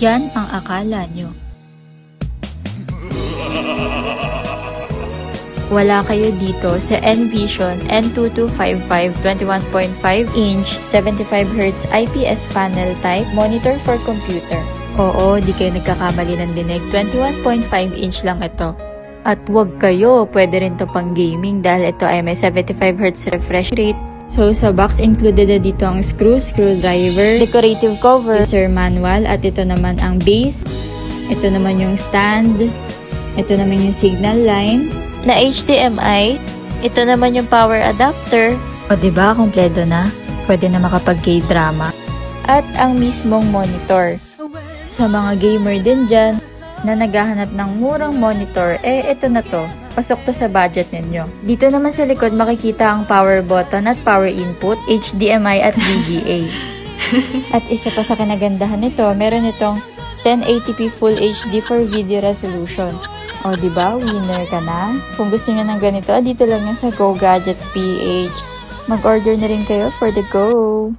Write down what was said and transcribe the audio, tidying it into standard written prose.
Yan ang akala nyo. Wala kayo dito sa Envision N2255 21.5-inch 75Hz IPS panel type monitor for computer. Oo, di kayo nagkakamali ng dinig. 21.5-inch lang ito. At wag kayo, pwede rin to pang gaming dahil ito ay may 75Hz refresh rate. So, sa box included na dito ang screwdriver, decorative cover, user manual, at ito naman ang base. Ito naman yung stand. Ito naman yung signal line na HDMI. Ito naman yung power adapter. O diba, kompleto na? Pwede na makapag K-drama. At ang mismong monitor. Sa mga gamer din dyan na naghahanap ng murang monitor, ito na to. Pasok to sa budget ninyo. Dito naman sa likod makikita ang power button at power input, HDMI at VGA. At isa pa sa kinagandahan nito, meron itong 1080p Full HD for video resolution. O, diba? Winner ka na? Kung gusto nyo ng ganito, dito lang yan sa Go Gadgets PH. Mag-order na rin kayo for the go!